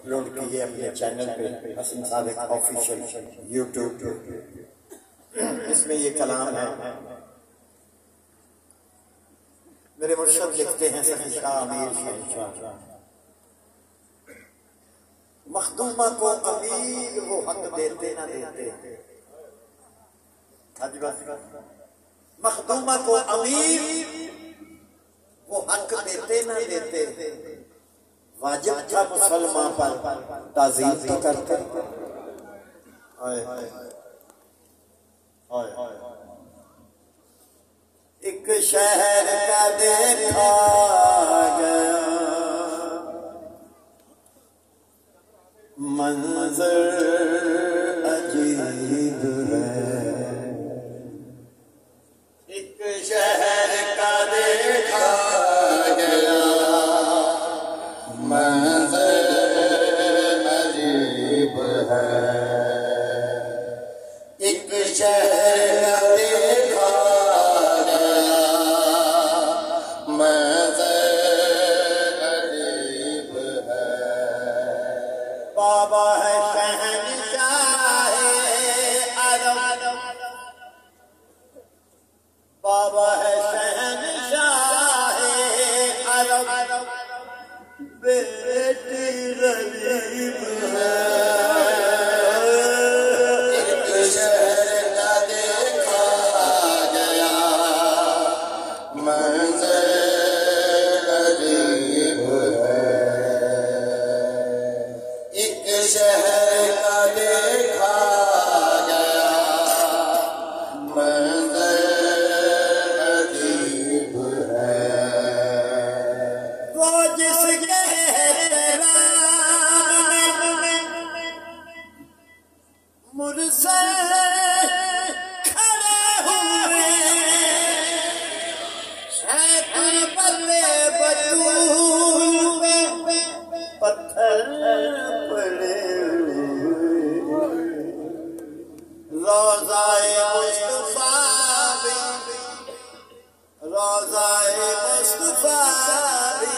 Upload کیے اپنے channel پہ حسن صادق آفیشل یوٹیوب پہ. اس میں یہ کلام ہے. میرے مرشد لکھتے ہیں سخی شاہ امیر شہنشاہ، مخدومہ کو امیر وہ حق دیتے نہ دیتے. مخدومہ کو امیر وہ حق دیتے نہ دیتے، واجب تھا مسلمان پر تعظیم تو کرتے. ایک شہر کا دیکھا گیا منظر عجیب ہے. ایک شہر کا دیکھا گیا منظر عجیب ہے. ایک شہر کا دیکھا گیا منظر عجیب ہے. بابا ہے شہنشاہ عرب، بابا ہے شہنشاہ عرب، بیٹی غریب ہے. ایک شہر کا دیکھا گیا منظر عجیب ہے. ایک شہر کا دیکھا گیا منظر عجیب ہے. وہ جس کے مرسل کھڑے ہوئے شیطان بلے بطول پہ پتھر پڑے ہوئے. روضائے مصطفیٰ بھی، روضائے مصطفیٰ بھی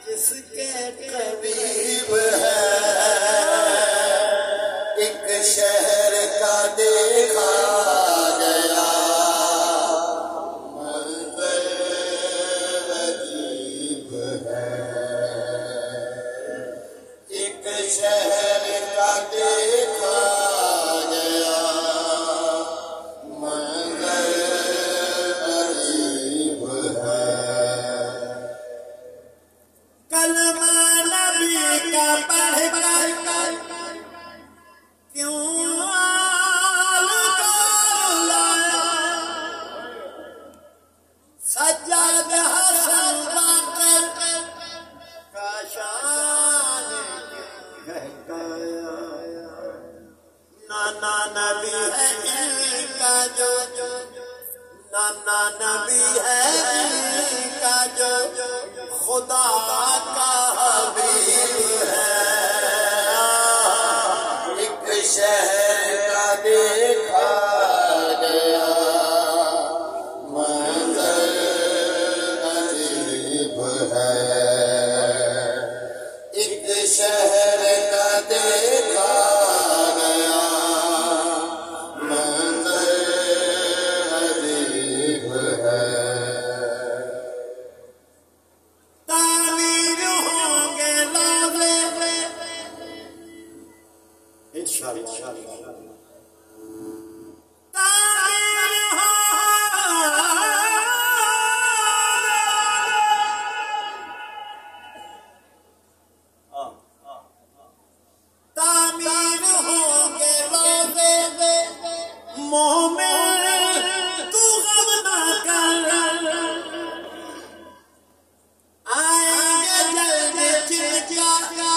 جس کے قریب ہے. ایک شہر کا دیکھا گیا منظر عجیب ہے. ایک شہر کا دیکھا گیا منظر عجیب ہے. کلمہ نبی کا پڑھ کر کیوں سجاد حسن باقر کا شان گہرایا. نانا نبی ہے ان کا جو، نانا نبی ہے ان کا جو خدا کا حبیب ہے. ایک شہر کا دیکھا گیا منظر عجیب ہے. ایک شہر کا دیکھا گیا منظر عجیب ہے. تعمیر ہوں گے لازے انشاءاللہ. تعمیر ہوں گے روزے مومن تو غم نہ کر، آئیں گے جلد جن کا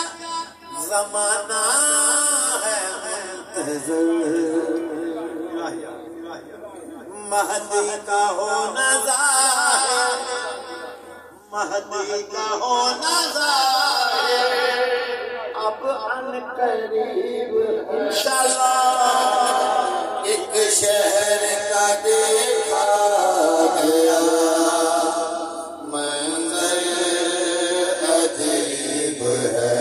زمانہ ہے منتظر. مہدی کا ہونا ظاہر، مہدی کا ہونا ظاہر اب ان قریب انشاءاللہ. ایک شہر کا دیکھا گیا منظر عجیب ہے.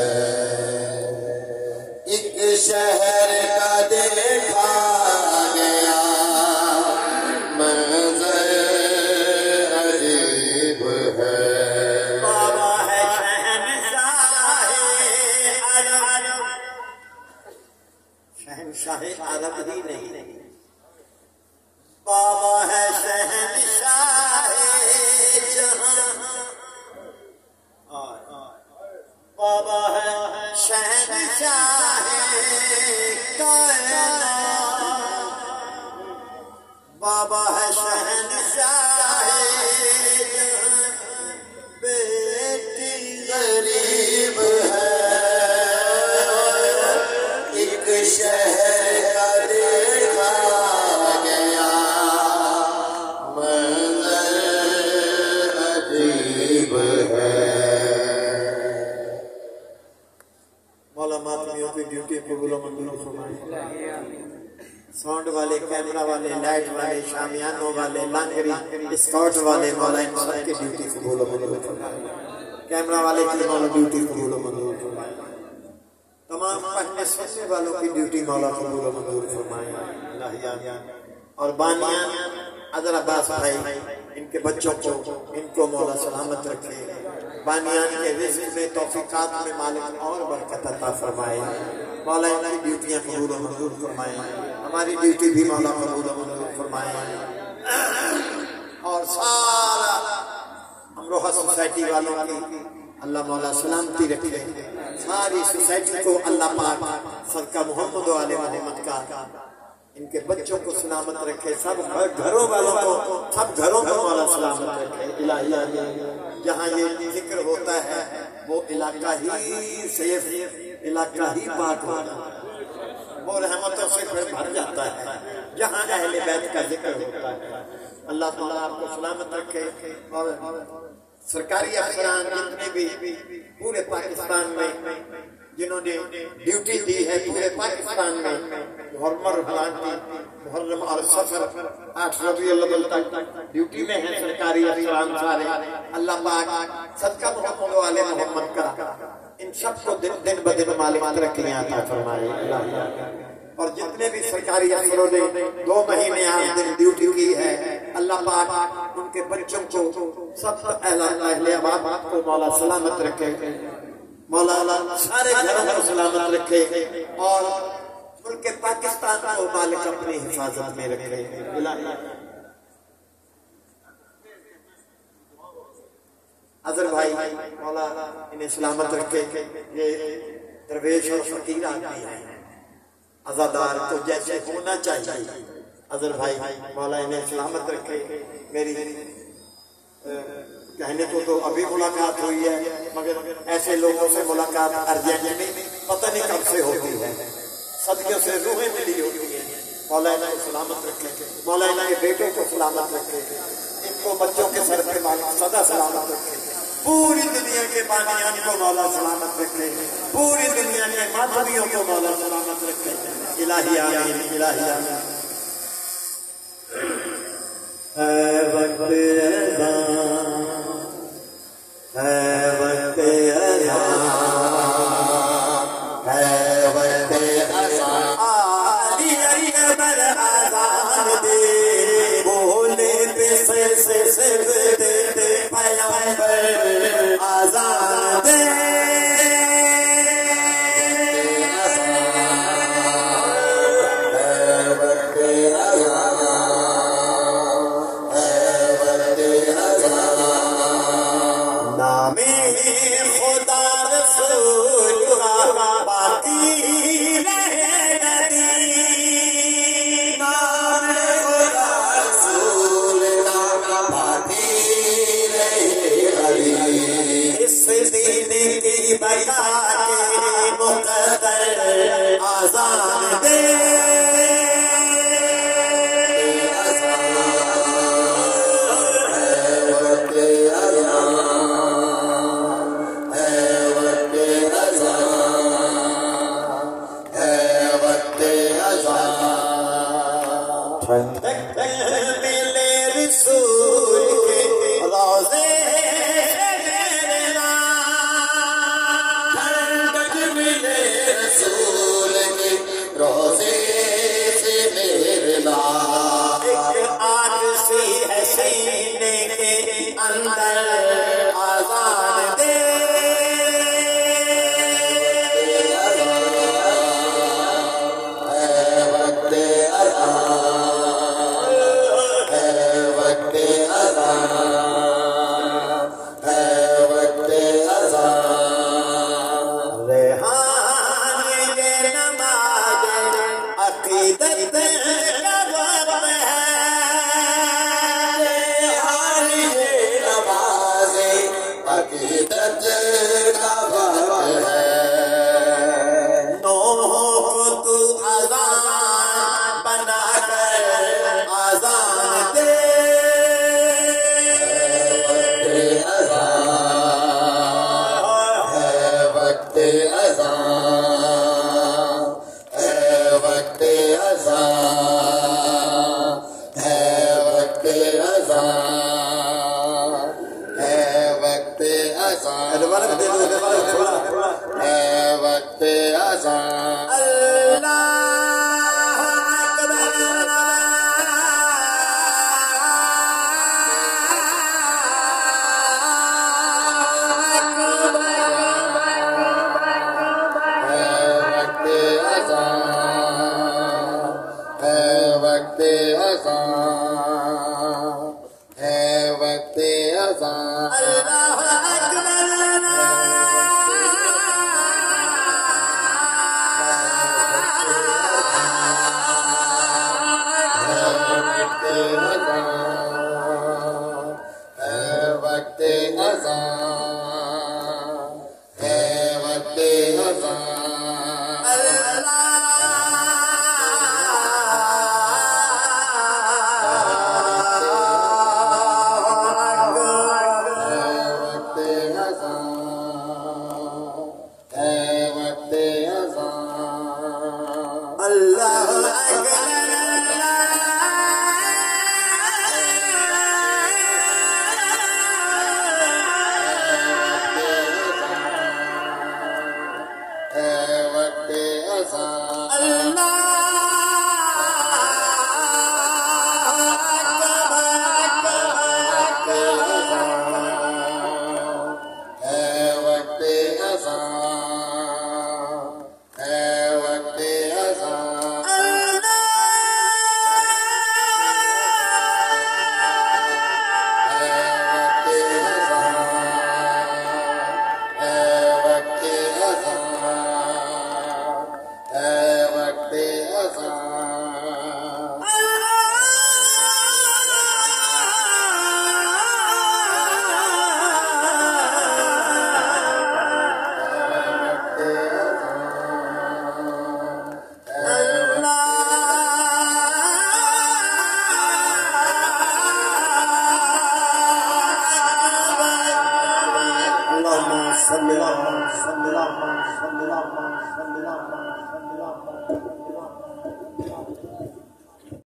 شاہ عرب ہی نہیں، بابا ہے شہنشاہ جہاں، بابا ہے شہنشاہ کائنات، بابا ہے شہنشاہ جہاں، بیٹی غریب ہے ایک شہر کا دیکھا گیا منظر عجیب ہے۔ مولا ماتمیوں کی ڈیوٹی قبول و منظور فرمائے، ساؤنڈ والے، کیمرہ والے، لائٹ والے، شامیانوں والے، لانگری اسکارٹ والے، مولا ان سب کی ڈیوٹی قبول و منظور فرمائے، کیمرہ والے کی مولا ڈیوٹی قبول و منظور فرمائے، تمام پڑھنے سننے والوں کی ڈیوٹی مولا قبول و منظور فرمائے الہیان، اور بانیان حضر عباس بھائی ان کے بچوں کو، ان کو مولا سلامت رکھے، بانیان کے رزق میں، توفیقات میں مالک اور برکت عطا فرمائے، مولا ان کی ڈیوٹیاں قبول و منظور فرمائے، ہماری ڈیوٹی بھی مولا قبول و منظور فرمائے، اور سارا امروہہ سوسائٹی والوں کی اللہ مولا سلامتی رکھے، ساری سوسائٹی کو اللہ پاک صدقہ محمد و آل محمد کا ان کے بچوں کو سلامت رکھے، سب گھروں والوں کو، سب گھروں کو مولا سلامت رکھے الہیہ، جہاں یہ ذکر ہوتا ہے وہ علاقہ ہی سیف، علاقہ ہی پاک ہوتا ہے، وہ رحمتوں سے بھر جاتا ہے جہاں اہل بیت کا ذکر ہوتا ہے۔ اللہ تعالیٰ آپ کو سلامت رکھے، اور سرکاری افسران جتنے بھی پورے پاکستان میں جنہوں نے ڈیوٹی دی ہے، پورے پاکستان میں محرم اور سفر 8 ربیع الاول تک ڈیوٹی میں ہیں سرکاری افسران سارے، اللہ پاک صدقہ محمد و آل محمد کا ان سب کو دن بدن مالک ترقیاں عطا فرمائے، اور جتنے بھی سرکاری افسروں نے 2 مہینے آج دن ڈیوٹی کی ہے، اللہ پاک ان کے بچوں کو، سب اہل آباد کو مولا سلامت رکھے، مولا سارے گھروں کو سلامت رکھے، اور ملک پاکستان کو مالک اپنی حفاظت میں رکھے۔ حضر بھائی مولا انہیں سلامت رکھے، یہ درویش اور فقیر آدمی ہیں، عزادار تو جیسے ہونا چاہیے، حضر بھائی مولا انہیں سلامت رکھے۔ میری کہنے کو تو ابھی ملاقات ہوئی ہے، مگر ایسے لوگوں سے ملاقات ارجنٹ میں پتہ نہیں کب سے ہوتی ہے، صدیوں سے روحیں ملی ہوتی ہیں، مولا انہیں سلامت رکھے، مولا انہیں بیٹوں کو سلامت رکھے، ان کو بچوں کے سر پہ مالک سدا سلامت رکھے، پوری دنیا کے بانیان کو مولا سلامت رکھے، پوری دنیا کے ماتمیوں کو مولا سلامت رکھے، الہی آمین، الہی آمین۔ ہے وقت اذان، ہے وقت اذان، ہے وقت اذان، علی اکبر اذان دے، بولے پہ سے دے پیغمبر اذان دے، آزاد دے، ملے رسول کے روضے روزے وقت اذان